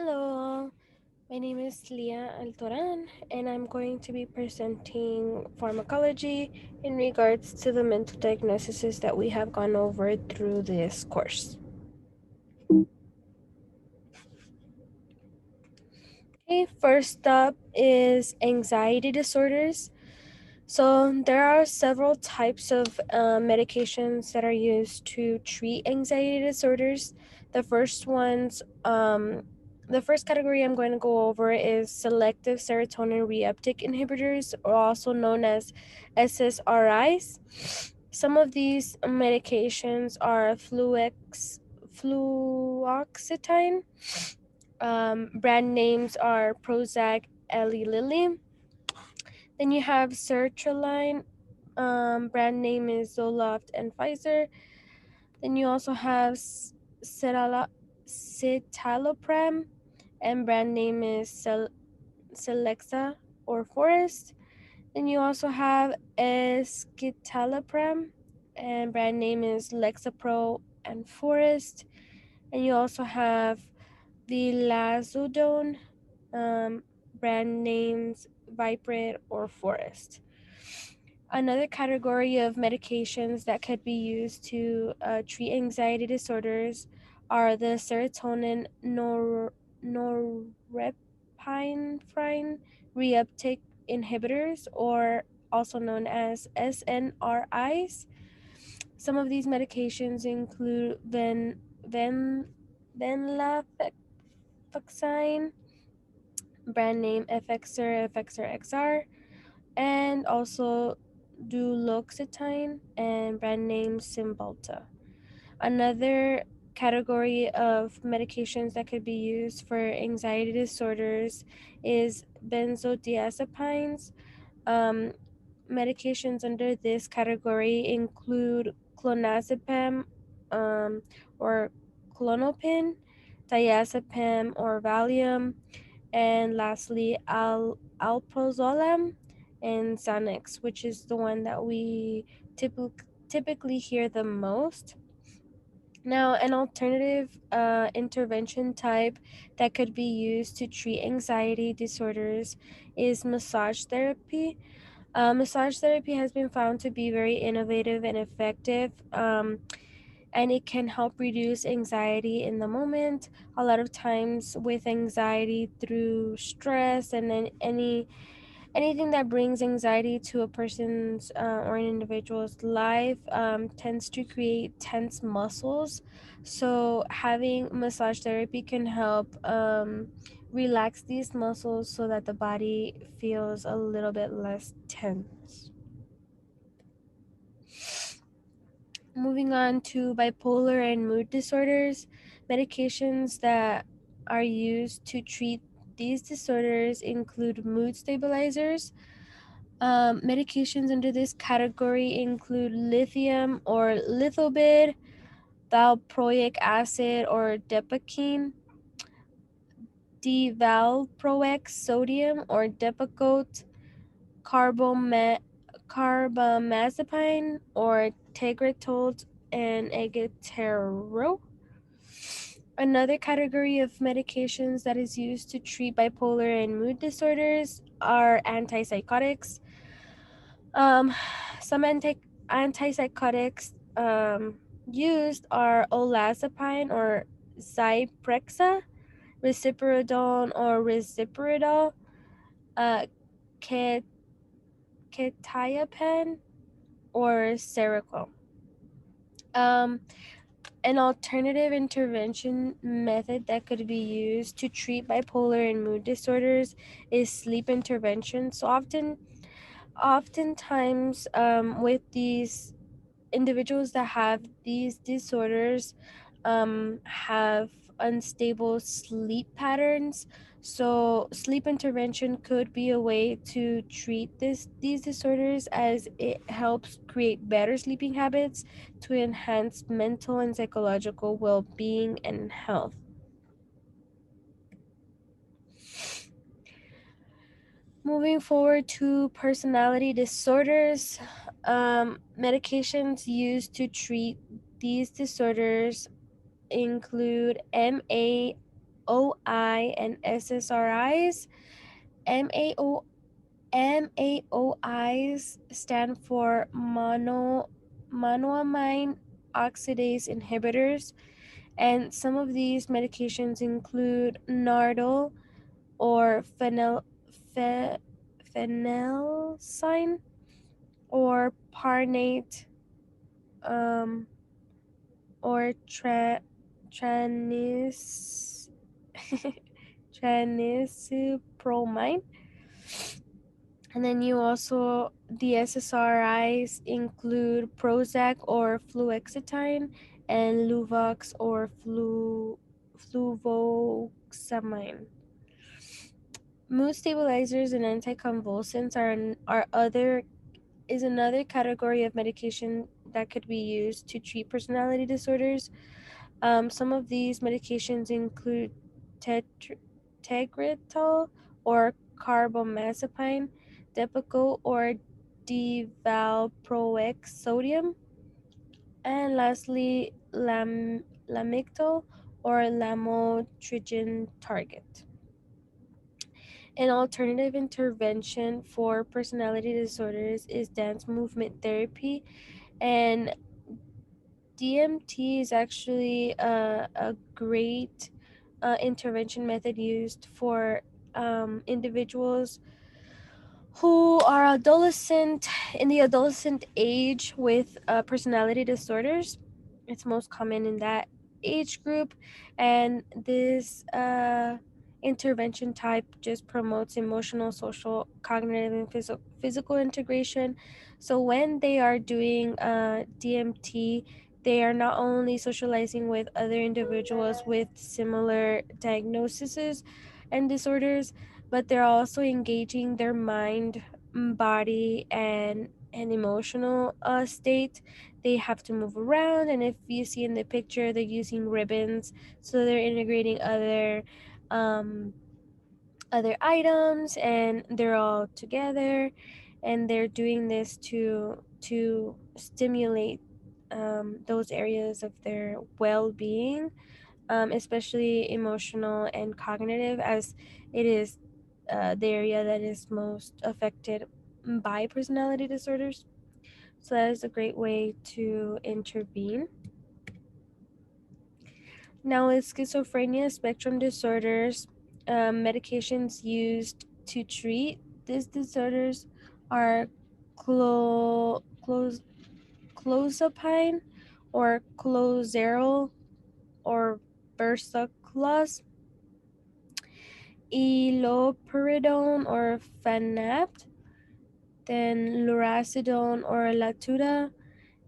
Hello, my name is Leah Altoran, and I'm going to be presenting pharmacology in regards to the mental diagnoses that we have gone over through this course. Okay, first up is anxiety disorders. So there are several types of medications that are used to treat anxiety disorders. The first ones, the first category I'm going to go over is selective serotonin reuptake inhibitors, or also known as SSRIs. Some of these medications are fluoxetine. Brand names are Prozac, Eli Lilly. Then you have sertraline, brand name is Zoloft and Pfizer. Then you also have citalopram, and brand name is Celexa or Forest. Then you also have escitalopram, and brand name is Lexapro and Forest. And you also have the Lazodone, brand names Viprid or Forest. Another category of medications that could be used to treat anxiety disorders are the serotonin norepinephrine reuptake inhibitors, or also known as SNRIs. Some of these medications include venlafaxine, brand name Effexor XR, and also duloxetine, and brand name Cymbalta. Another category of medications that could be used for anxiety disorders is benzodiazepines. Um, Medications under this category include clonazepam, or clonopin, diazepam or Valium, and lastly alprazolam and Xanax, which is the one that we typically hear the most. Now, an alternative intervention type that could be used to treat anxiety disorders is massage therapy. Massage therapy has been found to be very innovative and effective, and it can help reduce anxiety in the moment. A lot of times, with anxiety through stress and then anything that brings anxiety to a person's or an individual's life tends to create tense muscles. So having massage therapy can help relax these muscles so that the body feels a little bit less tense. Moving on to bipolar and mood disorders, medications that are used to treat these disorders include mood stabilizers. Medications under this category include lithium or lithobid, valproic acid or depakine, divalproex sodium or depakote, carbamazepine or tegretol, and egetero. Another category of medications that is used to treat bipolar and mood disorders are antipsychotics. Um, some antipsychotics used are olazapine or Zyprexa, risperidone or risperidol, uh, quetiapine, or Seroquel. Um, an alternative intervention method that could be used to treat bipolar and mood disorders is sleep intervention. So oftentimes, with these individuals that have these disorders, have unstable sleep patterns. So sleep intervention could be a way to treat these disorders, as it helps create better sleeping habits to enhance mental and psychological well-being and health. Moving forward to personality disorders, medications used to treat these disorders include MAOIs, MAOI and SSRIs. MAO MAOIs stand for monoamine oxidase inhibitors, and some of these medications include Nardole or phenelcyne or Parnate, um, or tranis tranisopromine. And then you also, the SSRIs include Prozac or fluoxetine and Luvox or fluvoxamine. Mood stabilizers and anticonvulsants are other is another category of medication that could be used to treat personality disorders. Some of these medications include Tegretol or carbamazepine, Depakote or Divalproex sodium, and lastly Lamictal or lamotrigine target. An alternative intervention for personality disorders is dance movement therapy, and DMT is actually a great intervention method used for individuals who are adolescent in the adolescent age with personality disorders. It's most common in that age group, and this intervention type just promotes emotional, social, cognitive, and physical integration. So when they are doing DMT, they are not only socializing with other individuals with similar diagnoses and disorders, but they're also engaging their mind, body, and emotional state. They have to move around, and if you see in the picture, they're using ribbons, so they're integrating um, other items, and they're all together, and they're doing this to stimulate those areas of their well-being, especially emotional and cognitive, as it is the area that is most affected by personality disorders. So that is a great way to intervene. Now, with schizophrenia spectrum disorders, medications used to treat these disorders are clozapine or clozaril or Versacluz, iloperidone or Fanapt, then lurasidone or Latuda,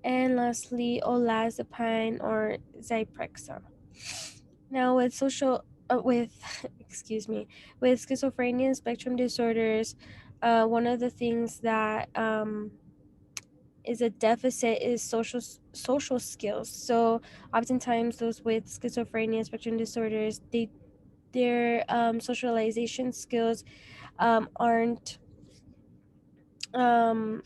and lastly olazapine or Zyprexa. Now, with excuse me, with schizophrenia and spectrum disorders, one of the things that is a deficit is social skills. So oftentimes those with schizophrenia and spectrum disorders, their socialization skills aren't um,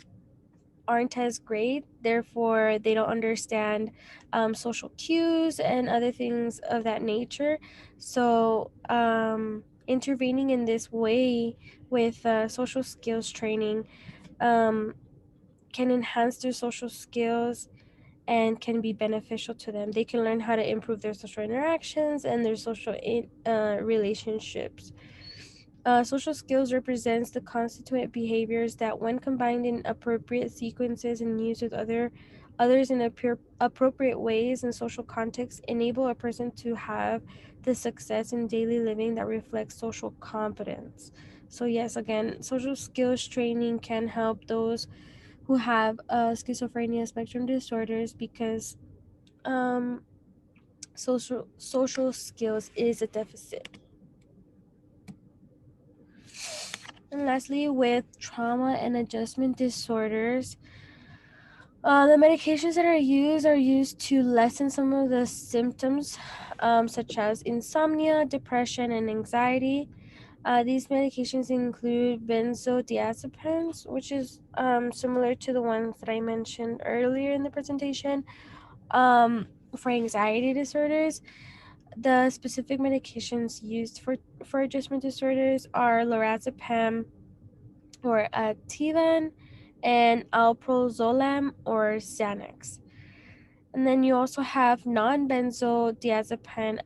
aren't as great. Therefore, they don't understand social cues and other things of that nature. So, intervening in this way with social skills training um, can enhance their social skills and can be beneficial to them. They can learn how to improve their social interactions and their social relationships. Social skills represents the constituent behaviors that, when combined in appropriate sequences and used with others in appropriate ways in social contexts, enable a person to have the success in daily living that reflects social competence. So yes, again, social skills training can help those who have schizophrenia spectrum disorders, because um, social skills is a deficit. And lastly, with trauma and adjustment disorders, the medications that are used to lessen some of the symptoms, such as insomnia, depression, and anxiety. These medications include benzodiazepines, which is similar to the ones that I mentioned earlier in the presentation, for anxiety disorders. The specific medications used for adjustment disorders are lorazepam or Ativan and alprazolam or Xanax. And then you also have non-benzodiazepine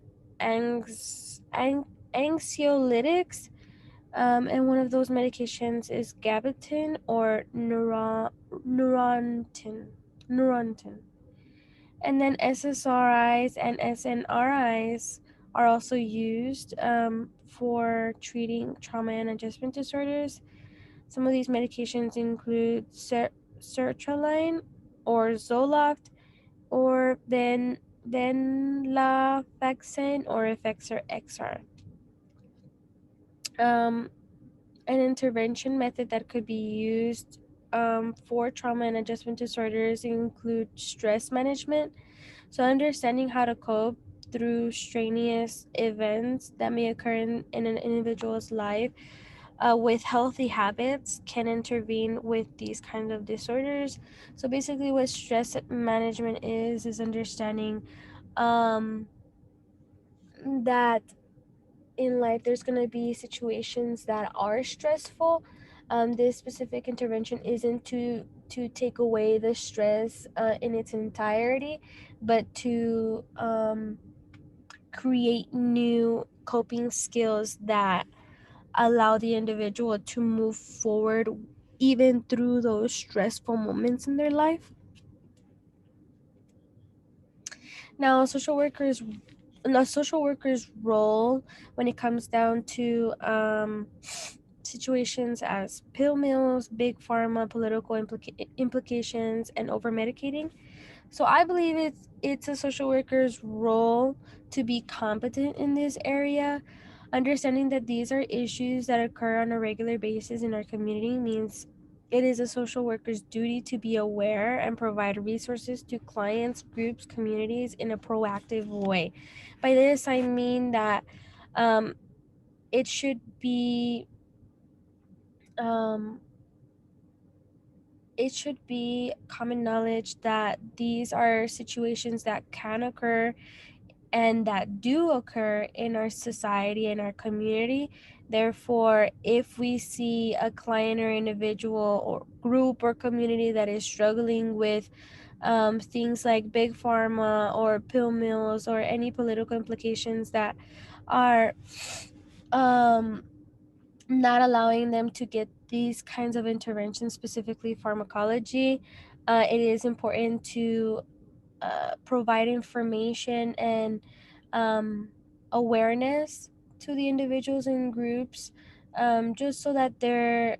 anxiolytics, and one of those medications is gabapentin or neurontin. And then SSRIs and SNRIs are also used for treating trauma and adjustment disorders. Some of these medications include sertraline or Zoloft or venlafaxine or Effexor XR. Um, an intervention method that could be used for trauma and adjustment disorders include stress management. So, understanding how to cope through strenuous events that may occur in an individual's life with healthy habits can intervene with these kinds of disorders. So, basically, what stress management is understanding um, that in life there's going to be situations that are stressful. This specific intervention isn't to take away the stress in its entirety, but to create new coping skills that allow the individual to move forward even through those stressful moments in their life. Now, social workers' role when it comes down to situations as pill mills, big pharma, political implications, and over medicating. So I believe it's a social worker's role to be competent in this area. Understanding that these are issues that occur on a regular basis in our community means it is a social worker's duty to be aware and provide resources to clients, groups, communities in a proactive way. By this, I mean that um, it should be um, it should be common knowledge that these are situations that can occur and that do occur in our society and our community. Therefore, if we see a client or individual or group or community that is struggling with things like big pharma or pill mills or any political implications that are um, not allowing them to get these kinds of interventions, specifically pharmacology, it is important to provide information and awareness to the individuals and groups, just so that they're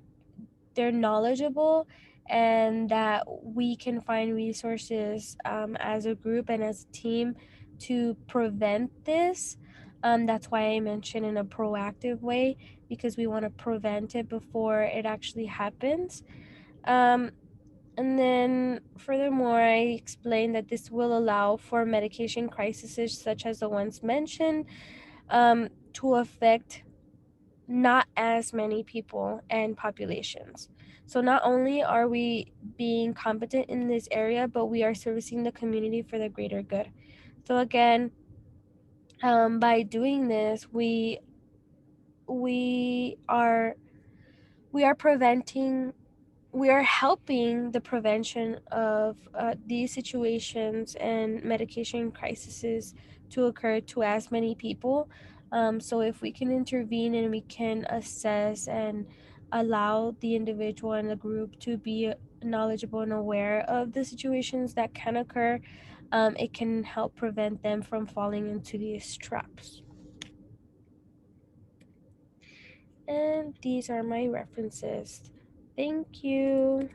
knowledgeable and that we can find resources as a group and as a team to prevent this. That's why I mentioned in a proactive way, because we want to prevent it before it actually happens. Um, and then, furthermore, I explained that this will allow for medication crises such as the ones mentioned to affect not as many people and populations. So, not only are we being competent in this area, but we are servicing the community for the greater good. So, again, by doing this, we are we are preventing we are helping the prevention of these situations and medication crises to occur to as many people. So if we can intervene and we can assess and allow the individual and the group to be knowledgeable and aware of the situations that can occur, it can help prevent them from falling into these traps. And these are my references. Thank you.